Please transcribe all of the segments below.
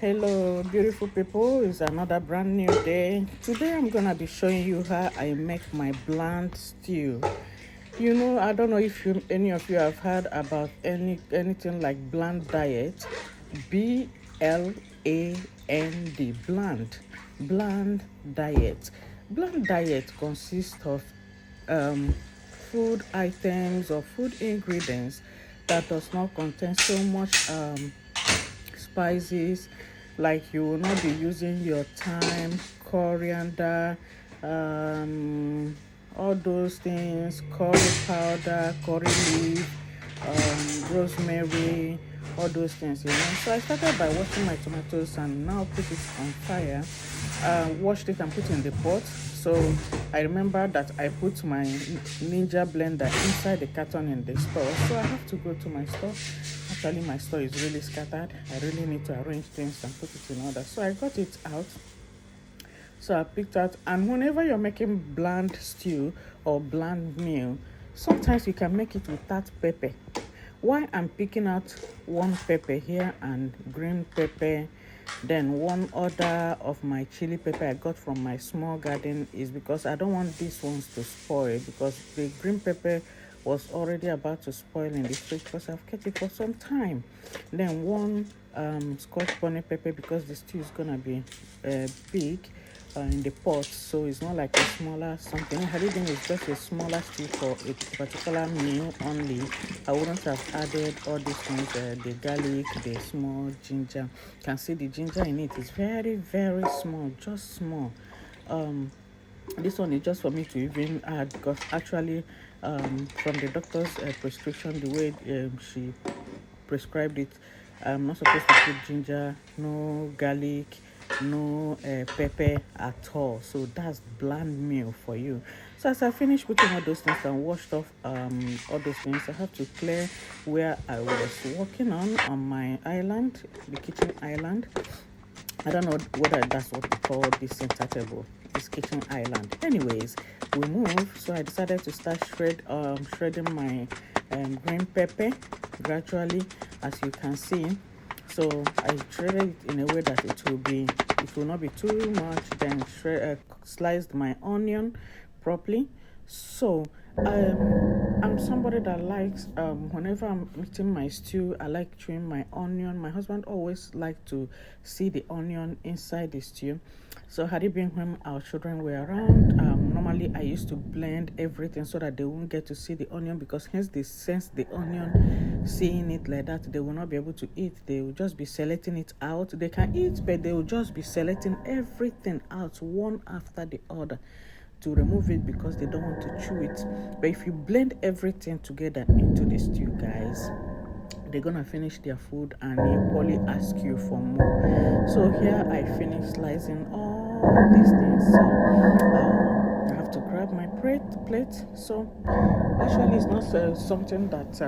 Hello, beautiful people. It's another brand new day. Today, I'm gonna be showing you how I make my bland stew. I don't know if any of you have heard about anything like bland diet. BLAND, bland diet. Bland diet consists of um, food items or food ingredients that does not contain so much spices, like you will not be using your thyme, coriander, um all those things, curry powder, curry leaf, rosemary, all those things. So I started by washing my tomatoes and now put it on fire. Washed it and put it in the pot. So I remember that I put my Ninja blender inside the carton in the store. So I have to go to my store. Actually, my store is really scattered. I really need to arrange things and put it in order. So I got it out. So I picked out, and whenever you're making bland stew or bland meal, sometimes you can make it without pepper. Why I'm picking out one pepper here and green pepper, then one other of my chili pepper I got from my small garden, is because I don't want these ones to spoil, because the green pepper was already about to spoil in the fridge because I've kept it for some time. Then one scotch bonnet pepper, because the stew is gonna be big in the pot, so it's not like a smaller something. Everything is just a smaller stew for a particular meal only. I wouldn't have added all these things, the garlic, the small ginger. You can see the ginger in it is very, very small, just small. This one is just for me to even add, because actually from the doctor's prescription, the way she prescribed it, I'm not supposed to put ginger, no garlic, no pepper at all. So that's bland meal for you. So as I finished putting all those things and washed off all those things, I have to clear where I was working on my island, the kitchen island. I don't know whether that's what we call this center table, this kitchen island. Anyways, we move. So I decided to start shredding my green pepper gradually, as you can see. So I shredded it in a way that it will not be too much. Then sliced my onion properly. So I'm somebody that likes, whenever I'm eating my stew, I like chewing my onion. My husband always liked to see the onion inside the stew. So had it been when our children were around, normally I used to blend everything so that they won't get to see the onion, because hence they sense the onion, seeing it like that, they will not be able to eat. They will just be selecting it out. They can eat, but they will just be selecting everything out one after the other to remove it, because they don't want to chew it. But if you blend everything together into the stew, guys, they're gonna finish their food and they probably ask you for more. So here I finished slicing all these things. So I have to grab my plate. So actually, it's not something that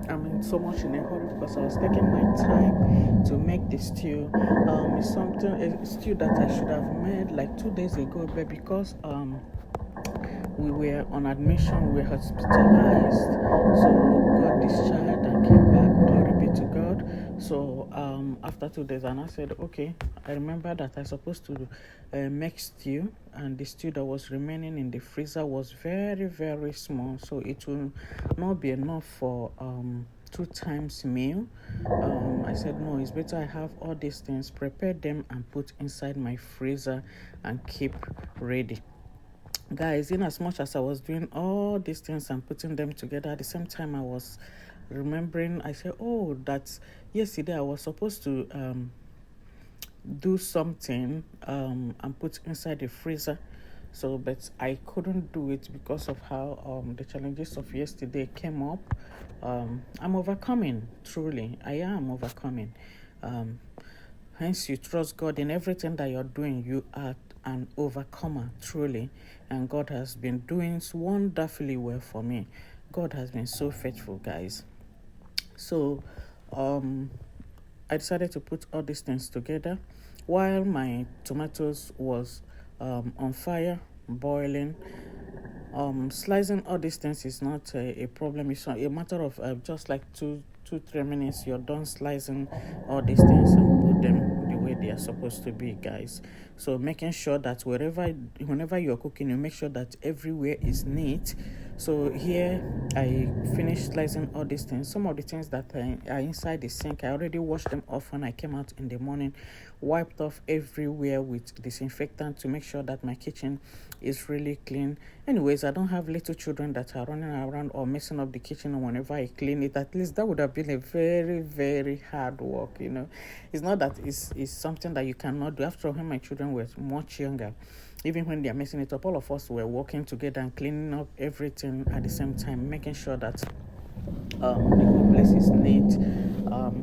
I'm in so much in a hurry, because I was taking my time to make the stew. It's a stew that I should have made like 2 days ago, but because we were on admission, we were hospitalized, so got discharged and came back. Glory be to God. So after 2 days, and I said, okay, I remember that I supposed to make stew, and the stew that was remaining in the freezer was very, very small, so it will not be enough for 2 times meal. I said, no, it's better I have all these things, prepare them and put inside my freezer and keep ready. Guys, in as much as I was doing all these things and putting them together, at the same time I was remembering, I said, oh, that's yesterday I was supposed to do something and put inside the freezer. So but I couldn't do it because of how the challenges of yesterday came up. I'm overcoming, truly I am overcoming. Hence, you trust God in everything that you're doing. You are an overcomer, truly. And God has been doing wonderfully well for me. God has been so faithful, guys. So I decided to put all these things together while my tomatoes was on fire, boiling. Slicing all these things is not a problem. It's a matter of just like 2-3 minutes. You're done slicing all these things and put them the where they are supposed to be, guys. So making sure that whenever you're cooking, you make sure that everywhere is neat. So here I finished slicing all these things. Some of the things that are inside the sink, I already washed them off when I came out in the morning, wiped off everywhere with disinfectant to make sure that my kitchen is really clean. Anyways, I don't have little children that are running around or messing up the kitchen whenever I clean it. At least that would have been a very, very hard work, It's not that it's something that you cannot do. After all, when my children were much younger, even when they are messing it up, all of us were working together and cleaning up everything at the same time, making sure that the whole place is neat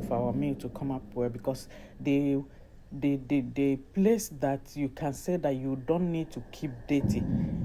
for our meal to come up well, because the place that you can say that you don't need to keep dirty,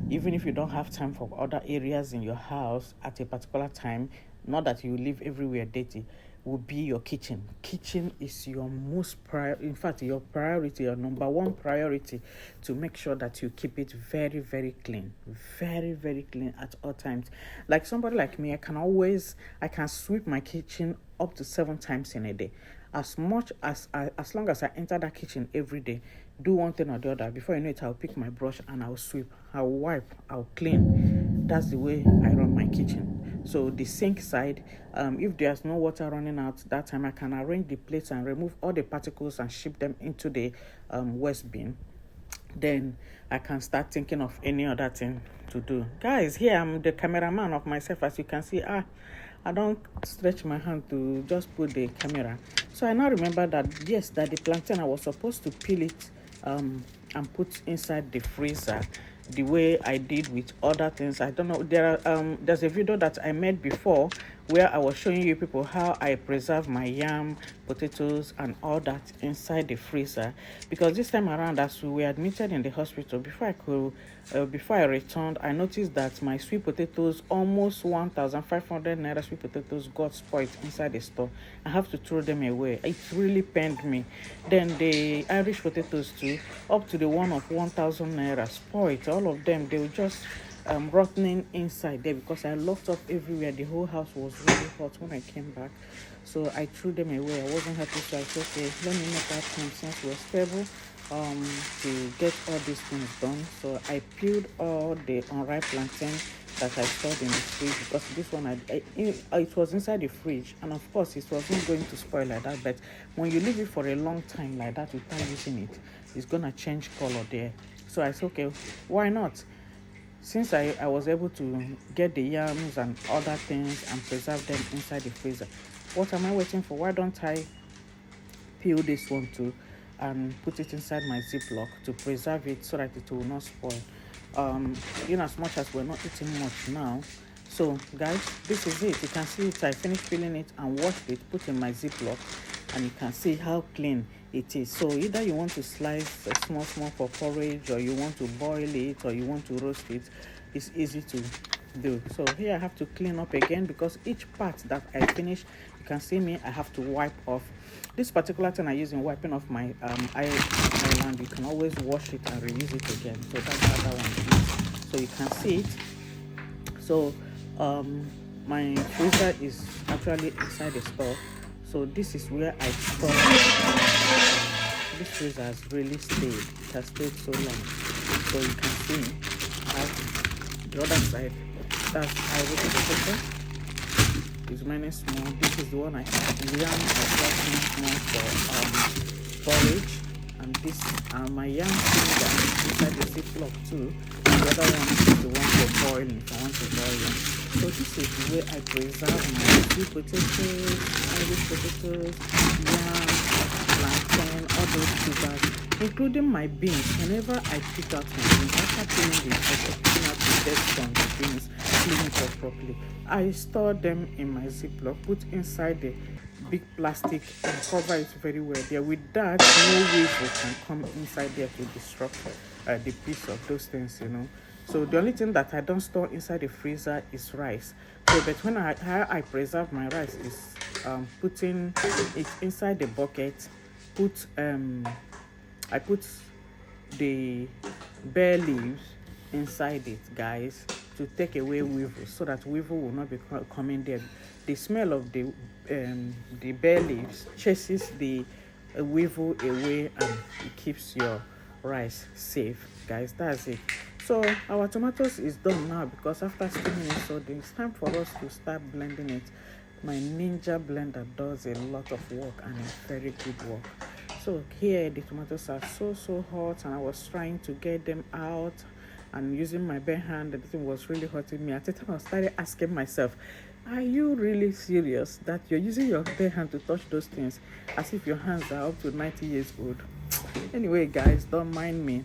even if you don't have time for other areas in your house at a particular time, not that you leave everywhere dirty, will be your kitchen. Kitchen is your in fact, your priority, your number one priority, to make sure that you keep it very, very clean, very, very clean at all times. Like somebody like me, I can sweep my kitchen up to 7 times in a day. As long as I enter that kitchen every day, do one thing or the other, before you know it, I'll pick my brush and I'll sweep, I'll wipe, I'll clean. That's the way I run my kitchen. So the sink side, if there's no water running out that time, I can arrange the plates and remove all the particles and ship them into the waste bin. Then I can start thinking of any other thing to do. Guys, here I'm the cameraman of myself. As you can see, I don't stretch my hand to just put the camera. So I now remember that, yes, that the plantain, I was supposed to peel it and put inside the freezer the way I did with other things. I don't know, there's a video that I made before where I was showing you people how I preserve my yam, potatoes and all that inside the freezer, because this time around, as we were admitted in the hospital, before I returned, I noticed that my sweet potatoes, almost 1,500 naira sweet potatoes, got spoiled inside the store. I have to throw them away. It really pained me. Then the Irish potatoes too, up to the one of 1,000 naira, spoiled. All of them, they were just rotting inside there because I locked up everywhere. The whole house was really hot when I came back, so I threw them away. I wasn't happy, so I said, okay, let me make that time since we're stable to get all these things done. So I peeled all the unripe plantain that I stored in the fridge, because this one it was inside the fridge, and of course it wasn't going to spoil like that, but when you leave it for a long time like that without using it, it's gonna change color there. So I said, okay, why not? Since I was able to get the yams and other things and preserve them inside the freezer, what am I waiting for? Why don't I peel this one too and put it inside my Ziploc to preserve it so that it will not spoil? In as much as we're not eating much now. So guys, this is it. You can see it. I finished peeling it and washed it, put in my Ziploc, and you can see how clean it is. So either you want to slice a small for porridge, or you want to boil it, or you want to roast it, it's easy to do. So here I have to clean up again, because each part that I finish, you can see me, I have to wipe off. This particular thing I use in wiping off my island, you can always wash it and reuse it again. So that's how that one is. So you can see it. So my freezer is actually inside the store. So this is where I store. This freezer has really stayed. It has stayed so long. So you can see the other side. That's Irish potato. It's many small. This is the one I have. Yam I small for porridge. And this my yam finger inside the Ziploc too. The other one is the one for boiling, if I want to boil them. So this is the way I preserve my sweet potatoes, Irish potatoes, yam, plantain, all those tubers, including my beans. Whenever I pick out my beans, after picking out the dead from the beans, clean it up properly, I store them in my Ziploc, put inside the big plastic and cover it very well there. With that, no weevil can come inside there to disrupt the piece of those things, So the only thing that I don't store inside the freezer is rice. So but when how I preserve my rice is putting it inside the bucket. I put the bay leaves inside it, guys, to take away weevil, so that weevil will not be coming there. The smell of the bay leaves chases the weevil away, and it keeps your rice safe, guys. That's it. So our tomatoes is done now, because after steaming it, so it's time for us to start blending it. My Ninja blender does a lot of work, and it's very good work. So here the tomatoes are so hot, and I was trying to get them out and using my bare hand. Everything was really hurting me. At the time I started asking myself, are you really serious that you're using your bare hand to touch those things, as if your hands are up to 90 years old? Anyway, guys, don't mind me.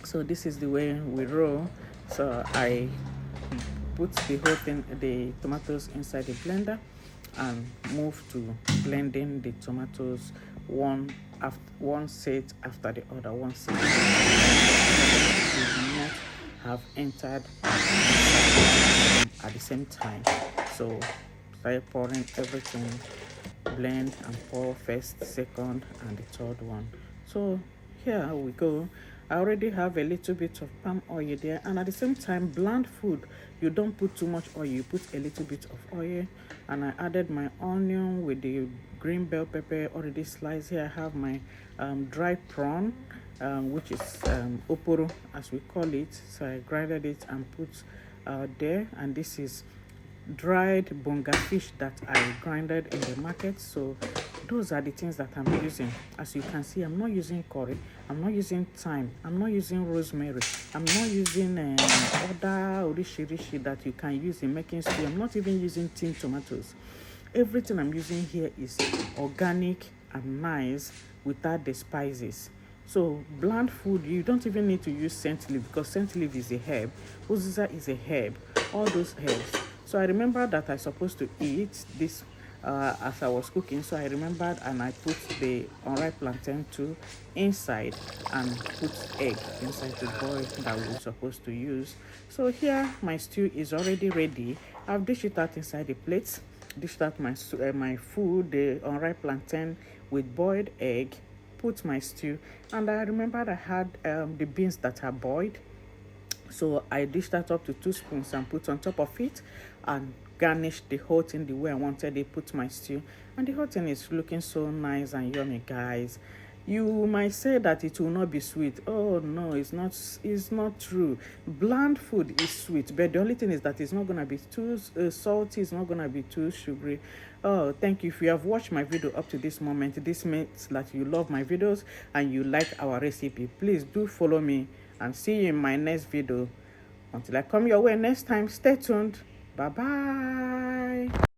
So this is the way we roll. So I put the whole thing, the tomatoes, inside the blender, and move to blending the tomatoes one set after the other. One set do not have entered at the same time. So start pouring everything, blend and pour first, second, and the third one. So here we go. I already have a little bit of palm oil there, and at the same time, bland food, you don't put too much oil, you put a little bit of oil. And I added my onion with the green bell pepper already sliced. Here I have my dried prawn, which is oporo as we call it. So I grinded it and put there. And this is dried bonga fish that I grinded in the market. So those are the things that I'm using. As you can see, I'm not using curry, I'm not using thyme, I'm not using rosemary, I'm not using other orishirishi that you can use in making stew. I'm not even using tinned tomatoes. Everything I'm using here is organic and nice without the spices. So bland food, you don't even need to use scent leaf, because scent leaf is a herb, uziza is a herb, all those herbs. So I remember that I supposed to eat this as I was cooking. So I remembered, and I put the unripe plantain too inside, and put egg inside the boil that we're supposed to use. So here my stew is already ready. I've dished it out inside the plates, dished out my food, the unripe plantain with boiled egg, put my stew, and I remembered I had the beans that are boiled. So I dished that up to 2 spoons and put on top of it, and garnish the whole thing the way I wanted it, put my stew, and the whole thing is looking so nice and yummy, guys. You might say that it will not be sweet. Oh no, it's not true. Bland food is sweet, but the only thing is that it's not gonna be too salty, it's not gonna be too sugary. Oh, thank you. If you have watched my video up to this moment, this means that you love my videos and you like our recipe. Please do follow me, and see you in my next video. Until I come your way next time, stay tuned. Bye bye.